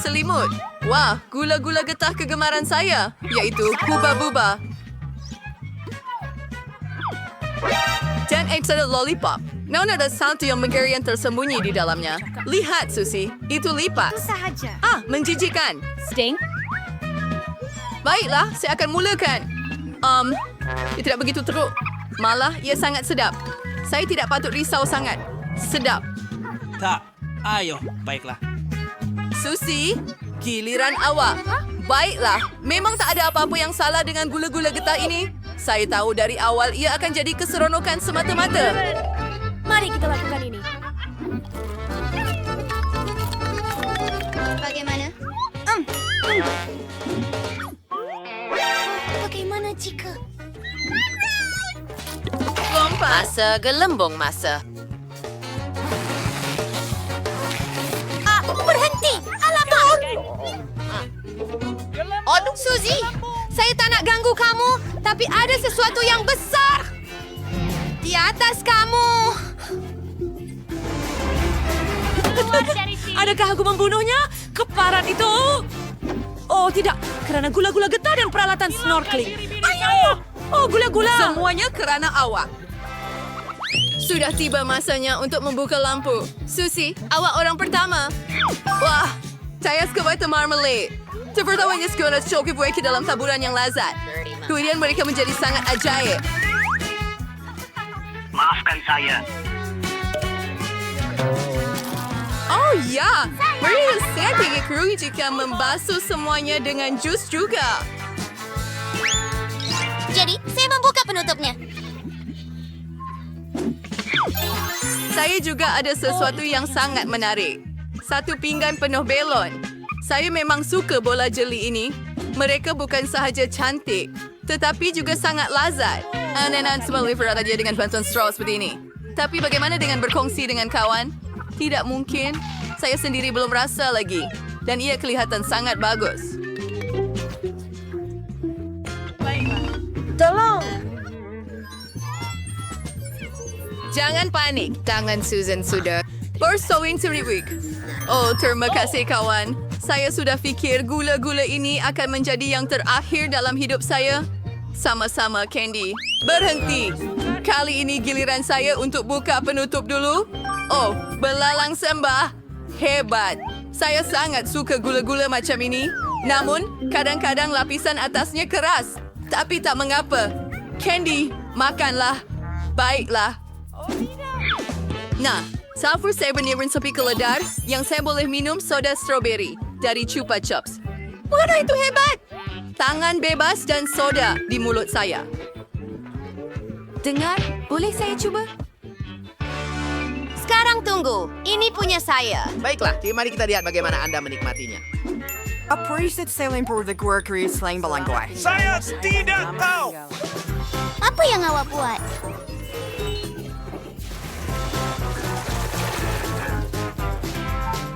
berselimut. Wah, gula-gula getah kegemaran saya, iaitu Huba-Buba. Dan ada lollipop. Namun ada satu yang mengerikan tersembunyi di dalamnya. Lihat, Susie. Itu lipas. Sahaja. Menjijikan. Sting? Baiklah, saya akan mulakan. Ia tidak begitu teruk. Malah, ia sangat sedap. Saya tidak patut risau sangat. Sedap. Tak. Ayo, baiklah. Susie, giliran awak. Baiklah, memang tak ada apa-apa yang salah dengan gula-gula getah ini. Saya tahu dari awal ia akan jadi keseronokan semata-mata. Mari kita lakukan ini. Bagaimana? Bagaimana jika... Masa gelembung masa. Berhenti! Alamak! Suzy, saya tak nak ganggu kamu, tapi ada sesuatu yang besar di atas kamu. Adakah aku membunuhnya? Keparat itu! Oh, tidak. Kerana gula-gula getah dan peralatan snorkeling. Ayo! Oh, gula-gula! Semuanya kerana awak. Sudah tiba masanya untuk membuka lampu. Susie, awak orang pertama. Wah, saya suka buat marmalade. Terpertamanya suka coki buah ke dalam taburan yang lazat. Kemudian mereka menjadi sangat ajaib. Maafkan saya. Oh ya, mereka sangat tinggi keruh jika membasuh semuanya dengan jus juga. Jadi, saya membuka penutupnya. Saya juga ada sesuatu yang sangat menarik. Satu pinggan penuh belon. Saya memang suka bola jeli ini. Mereka bukan sahaja cantik, tetapi juga sangat lazat. Anak-anak semua liver dia dengan bantuan straw seperti ini. Tapi bagaimana dengan berkongsi dengan kawan? Tidak mungkin. Saya sendiri belum rasa lagi. Dan ia kelihatan sangat bagus. Tolong! Jangan panik, tangan Susan sudah. Bersowing week. Oh, terima kasih kawan. Saya sudah fikir gula-gula ini akan menjadi yang terakhir dalam hidup saya. Sama-sama, Candy. Berhenti. Kali ini giliran saya untuk buka penutup dulu. Oh, belalang sembah. Hebat. Saya sangat suka gula-gula macam ini. Namun, kadang-kadang lapisan atasnya keras. Tapi tak mengapa. Candy, makanlah. Baiklah. Nah, sulfur saya berniaga sepi keledar yang saya boleh minum soda strawberry dari Chupa Chups. Wah, itu hebat! Tangan bebas dan soda di mulut saya. Dengar, boleh saya cuba? Sekarang tunggu. Ini punya saya. Baiklah, mari kita lihat bagaimana Anda menikmatinya. Appreciate selling for the quirky slang balangguay. Saya tidak tahu. Apa yang awak buat?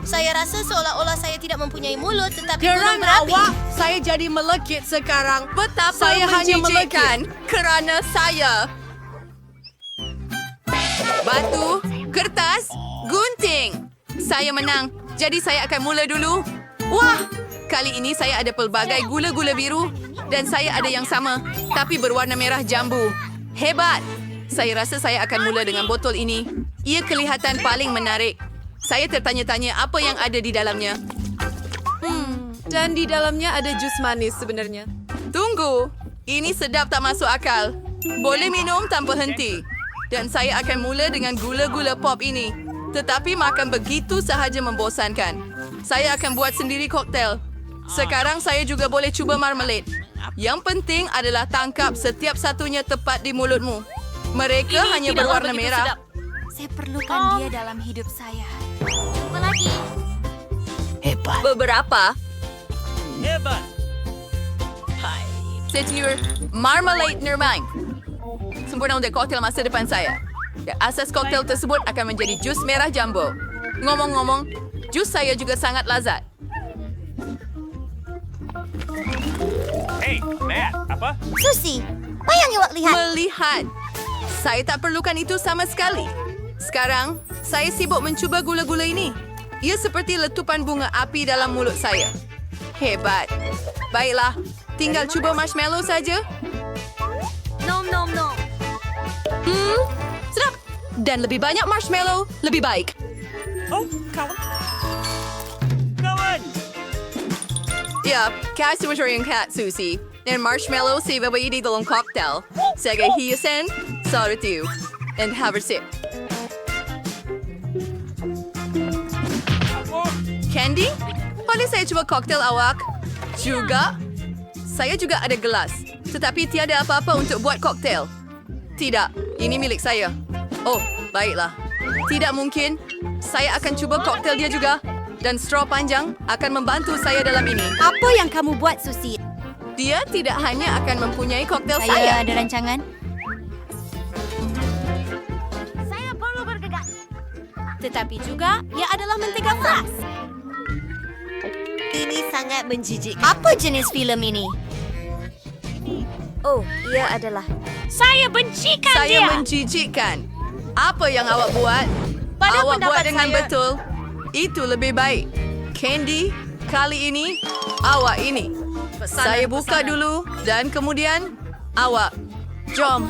Saya rasa seolah-olah saya tidak mempunyai mulut, tetapi gunung Kerana berapi. awak, saya jadi melekit sekarang. Betapa saya hanya melekit kerana saya. Batu, kertas, gunting. Saya menang. Jadi saya akan mula dulu. Wah, kali ini saya ada pelbagai gula-gula biru. Dan saya ada yang sama, tapi berwarna merah jambu. Hebat. Saya rasa saya akan mula dengan botol ini. Ia kelihatan paling menarik. Saya tertanya-tanya apa yang ada di dalamnya. Dan di dalamnya ada jus manis sebenarnya. Tunggu. Ini sedap tak masuk akal. Boleh minum tanpa henti. Dan saya akan mula dengan gula-gula pop ini. Tetapi makan begitu sahaja membosankan. Saya akan buat sendiri koktel. Sekarang saya juga boleh cuba marmalade. Yang penting adalah tangkap setiap satunya tepat di mulutmu. Mereka Ini hanya tidaklah berwarna begitu merah. sedap. Saya perlukan dia dalam hidup saya. Jumpa lagi. Hebat. Beberapa. Hebat. Setir marmalade Nirmang. Sempurna untuk koktel masa depan saya. Dan asas koktel tersebut akan menjadi jus merah jambu. Ngomong-ngomong, jus saya juga sangat lazat. Hey, Matt, apa? Susi, apa yang awak lihat? Melihat. Saya tak perlukan itu sama sekali. Sekarang, saya sibuk mencuba gula-gula ini. Ia seperti letupan bunga api dalam mulut saya. Hebat. Baiklah, tinggal cuba marshmallow saja. Nom nom nom. Sedap. Dan lebih banyak marshmallow, lebih baik. Oh, kawan. Kawan. Ya, kasih yang kat Susie. Dan marshmallow si babai di dalam koktel. Sebagai hiasan, satu. And have a sip. Candy? Boleh saya cuba koktel awak? Juga? Saya juga ada gelas. Tetapi tiada apa-apa untuk buat koktel. Tidak, ini milik saya. Oh, baiklah. Tidak mungkin. Saya akan cuba koktel dia juga. Dan straw panjang akan membantu saya dalam ini. Apa yang kamu buat, Susi? Dia tidak hanya akan mempunyai koktel Saya saya. ada rancangan. Saya perlu bergegas. Tetapi juga, ia adalah mentega fras. Ini sangat menjijikkan. Apa jenis filem ini? Oh, ia adalah... Saya bencikan Saya dia. menjijikkan. Apa yang awak buat? Pada Awak pendapat buat dengan saya- betul. Itu lebih baik. Candy, kali ini, awak ini. Saya buka dulu dan kemudian awak. Jom.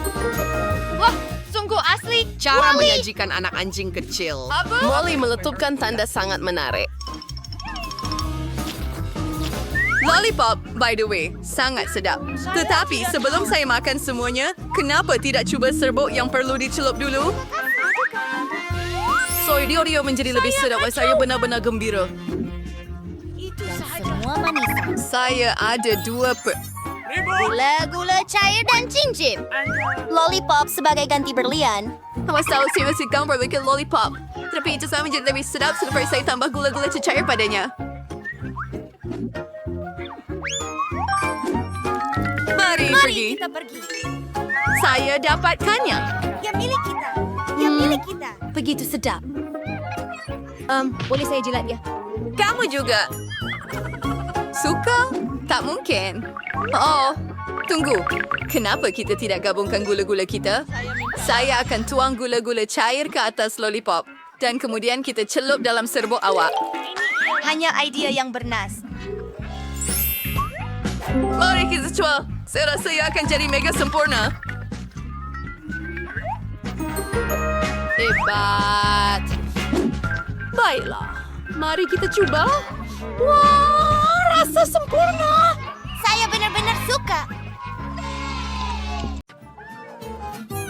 Wah, sungguh asli. Cara menyajikan anak anjing kecil. Molly meletupkan tanda sangat menarik. Lollipop, by the way, sangat sedap. Tetapi sebelum saya makan semuanya, kenapa tidak cuba serbuk yang perlu dicelup dulu? Soy dia menjadi lebih sedap. Saya benar-benar gembira. Semua manisan. Saya ada 2 Gula-gula cair dan cincin. Lollipop sebagai ganti berlian. Awak tahu saya masih kamu berbikin lollipop. Tetapi itu sama menjadi lebih sedap setelah saya tambah gula-gula cecair padanya. Mari pergi. Kita pergi. Saya dapatkannya. Yang milik kita. Yang milik kita. Begitu sedap. Boleh saya jilat dia? Kamu juga. Suka? Tak mungkin. Oh, tunggu. Kenapa kita tidak gabungkan gula-gula kita? Saya akan tuang gula-gula cair ke atas lollipop. Dan kemudian kita celup dalam serbuk awak. Hanya idea yang bernas. Mari kita coba. Saya rasa ia akan jadi mega sempurna. Hebat. Baiklah. Mari kita coba. Wah, rasa sempurna. Saya benar-benar suka.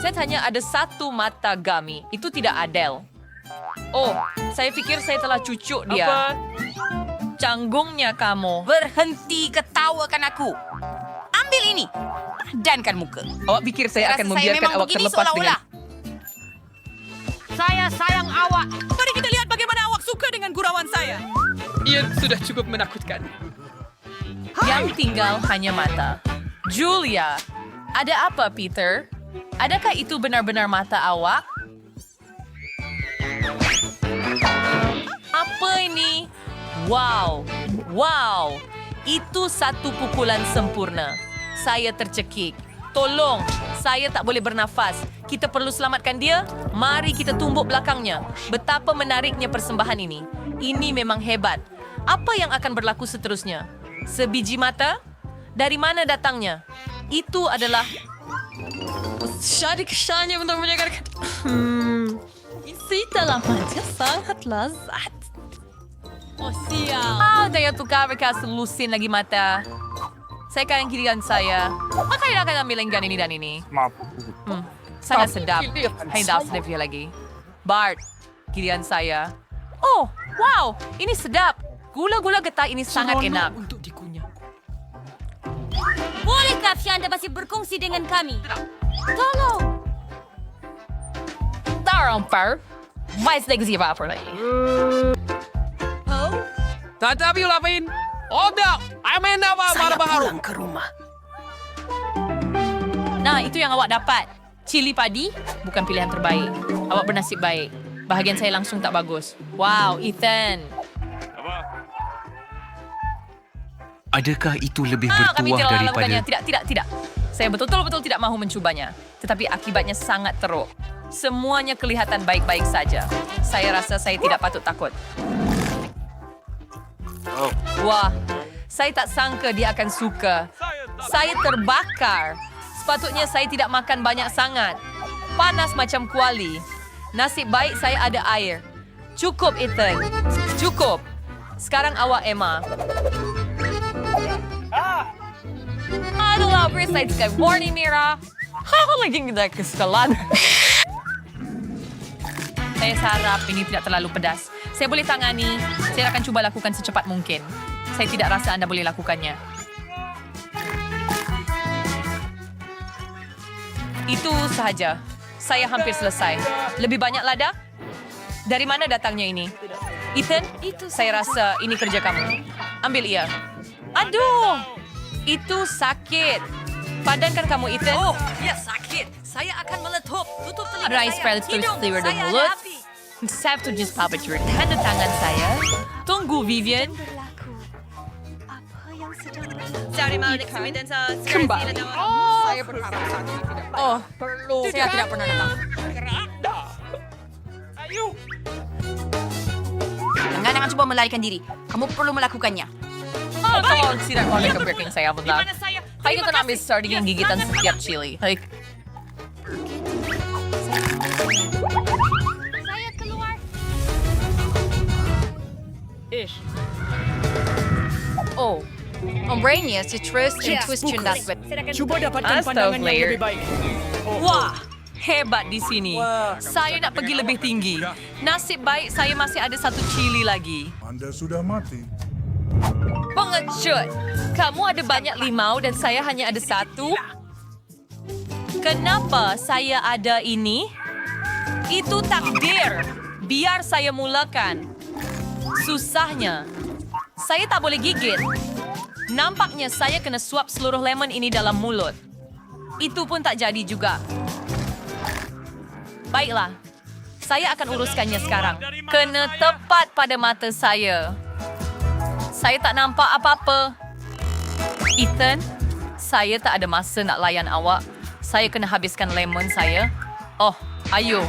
Saya hanya ada satu mata Gami. Itu tidak adil. Oh, saya pikir saya telah cucuk dia. Apa? Canggungnya kamu. Berhenti ketawakan aku. Ambil ini. Dankan muka. Awak pikir saya akan Rasa membiarkan memang awak begini terlepas dengan... seolah-olah. Saya sayang awak. Mari kita lihat bagaimana awak suka dengan gurauan saya. Ia sudah cukup menakutkan. Yang tinggal hanya mata. Julia, ada apa, Peter? Adakah itu benar-benar mata awak? Apa ini? Wow, wow. Itu satu pukulan sempurna. Saya tercekik. Tolong, saya tak boleh bernafas. Kita perlu selamatkan dia. Mari kita tumbuk belakangnya. Betapa menariknya persembahan ini. Ini memang hebat. Apa yang akan berlaku seterusnya? Sebiji mata? Dari mana datangnya? Itu adalah... Syari-syarnya untuk menjaga... Isi dalam mata sangat lezat. Oh, sial. Daya tukar mereka selusin lagi mata. Saya akan giliran saya. Maka dia akan ambil lenggan ini dan ini. Sangat sedap. Hanya sedap dia lagi. Bart, giliran saya. Oh, wow. Ini sedap. Gula-gula getah ini sangat enak. Untuk dikunyah. Bolehkah Anda masih berkongsi dengan kami? Tolong. Tarumpar. Mais lagi apa lagi. Tatapi ulapin. Oh, dah. Amin apa Saya baru. pulang ke rumah. Nah, itu yang awak dapat. Cili padi bukan pilihan terbaik. Awak bernasib baik. Bahagian saya langsung tak bagus. Wow, Ethan. Apa? Adakah itu lebih Kami bertuah telah daripada... melakukannya. Tidak. Saya betul-betul tidak mahu mencubanya. Tetapi akibatnya sangat teruk. Semuanya kelihatan baik-baik saja. Saya rasa saya tidak patut takut. Wah, saya tak sangka dia akan suka. Saya terbakar. Sepatutnya saya tidak makan banyak sangat. Panas macam kuali. Nasib baik saya ada air. Cukup, Ethan. Cukup. Sekarang awak, Emma. Adalah saya suka warning Mira. Aku lagi kita kesalahan. Saya harap ini tidak terlalu pedas. Saya boleh tangani. Saya akan cuba lakukan secepat mungkin. Saya tidak rasa anda boleh lakukannya. Itu sahaja. Saya hampir selesai. Lebih banyak lada? Dari mana datangnya ini? Ethan, saya rasa ini kerja kamu. Ambil ia. Aduh! Itu sakit. Padankan kamu, Ethan. Oh, ya sakit. Saya akan meletup. Tutup telinga saya. Rice Pellets terus keluar dari mulut. Saya tujuh puppetry. Tanda tangan saya. Tunggu, Vivian. Kembali. Saya berharap saat ini tidak. Oh, perlu. Saya tidak pernah datang. Jangan coba melarikan diri. Kamu perlu melakukannya. Oh, tolong tidak boleh ke breaking saya, betul. Kayak kita ambil sardine yang gigitan setiap chili. Like, Saya keluar. oh. Ombrenya, citrus, and twist cundas with. Cuba dapatkan pandangan yang lebih baik. Wah, hebat di sini. Saya nak pergi lebih tinggi. Nasib baik saya masih ada satu chili lagi. Anda sudah mati. Pengecut. Kamu ada banyak limau dan saya hanya ada satu. Kenapa saya ada ini? Itu takdir. Biar saya mulakan. Susahnya. Saya tak boleh gigit. Nampaknya saya kena suap seluruh lemon ini dalam mulut. Itu pun tak jadi juga. Baiklah. Saya akan uruskannya sekarang. Kena tepat pada mata saya. Saya tak nampak apa-apa. Ethan, saya tak ada masa nak layan awak. Saya kena habiskan lemon saya. Oh, ayo.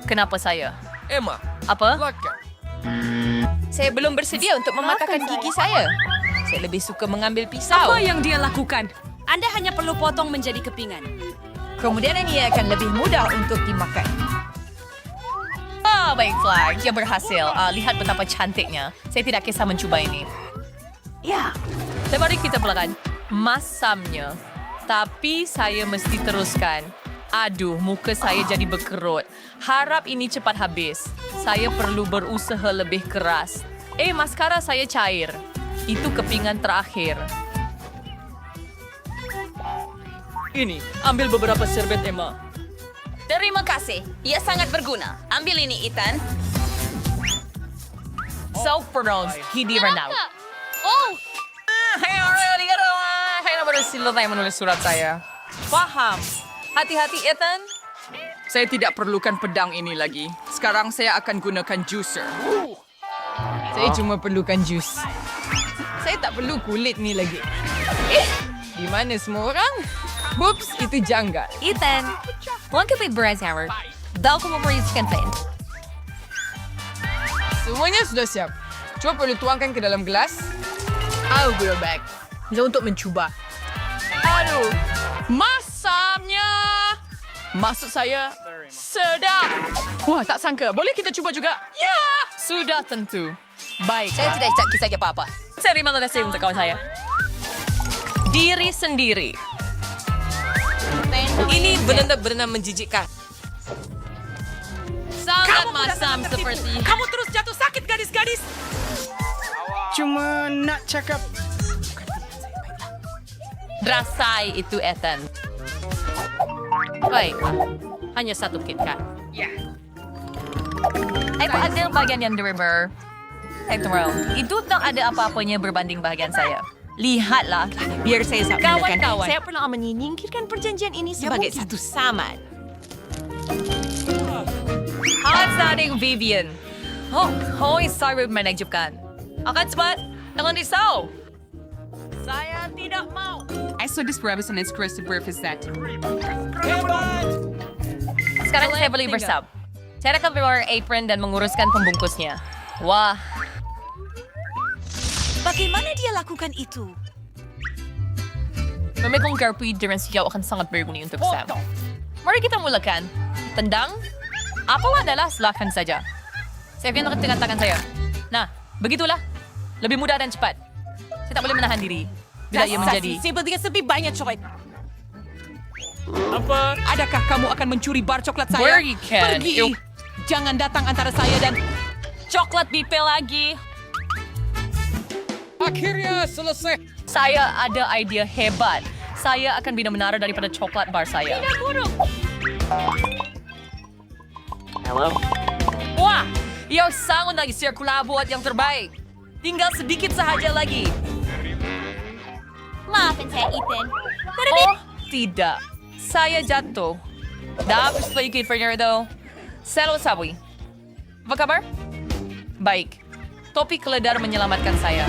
Kenapa saya? Emma, Apa? silakan. Saya belum bersedia untuk mematahkan gigi saya. Saya lebih suka mengambil pisau. Apa yang dia lakukan? Anda hanya perlu potong menjadi kepingan. Kemudian ini akan lebih mudah untuk dimakan. Baiklah. Dia berhasil. Lihat betapa cantiknya. Saya tidak kisah mencuba ini. Ya. Dan mari kita mulakan masamnya. Tapi saya mesti teruskan. Aduh, muka saya jadi berkerut. Harap ini cepat habis. Saya perlu berusaha lebih keras. Maskara saya cair. Itu kepingan terakhir. Ini, ambil beberapa serbet, Emma. Terima kasih. Ia sangat berguna. Ambil ini, Ethan. Self-pronounced, hindi Renaud. Oh, Saya baru silat yang menulis surat saya. Paham. Hati-hati, Ethan. Saya tidak perlukan pedang ini lagi. Sekarang saya akan gunakan juicer. Saya cuma perlukan jus. Saya tak perlu kulit ni lagi. Di mana semua orang? Bups, itu janggal. Ethan, one complete bread hammer. Daw ko mapariskan pa. Semuanya sudah siap. Cuma perlu tuangkan ke dalam gelas. I'll be back. Untuk mencuba. Aduh, masamnya. Maksud saya, sedap. Wah, tak sangka. Boleh kita cuba juga? Ya! Sudah tentu. Baik. Saya tidak kisah apa-apa. Terima kasih untuk kawan saya. Diri sendiri. Ini benar-benar menjijikkan. Sangat masam seperti... Kamu terus jatuh sakit, gadis-gadis. Cuma nak cakap. Rasai itu, Ethan. Baik. Hanya satu KitKat. Ya. Ada bagian yang driver. Itu tak ada apa-apanya berbanding bahagian saya. Lihatlah. Biar saya Kawan-kawan. Saya perlu menyingkirkan perjanjian ini sebagai satu saman. Outstanding Vivian. Hoy, sorry menakjubkan. Akan cepat. Jangan risau. Saya tidak mau. I saw this rabbit and it's Christy breakfast that. Sekarang saya beli bersab. Saya akan keluar apron dan menguruskan pembungkusnya. Wah. Bagaimana dia lakukan itu? Memang garpi dengan siyaw akan sangat berguna untuk Sam. Mari kita mulakan. Tendang. Apalah adalah silakan saja. Saya akan dengan tangan saya. Nah, begitulah. Lebih mudah dan cepat. Saya tak boleh menahan diri. Bila ia menjadi... Simple dengan lebih banyak coklat. Apa? Adakah kamu akan mencuri bar coklat saya? Where you can. Pergi! Jangan datang antara saya dan... Coklat bipe lagi. Akhirnya selesai. Saya ada idea hebat. Saya akan bina menara daripada coklat bar saya. Tidak buruk. Hello? Wah! Ia sangat lagi sirkula buat yang terbaik. Tinggal sedikit sahaja lagi. Maafin saya, Ethan. Oh, tidak. Saya jatuh. Dapat sedikit Fernando. Selamat sabi. Apa kabar? Baik. Topi keledar menyelamatkan saya.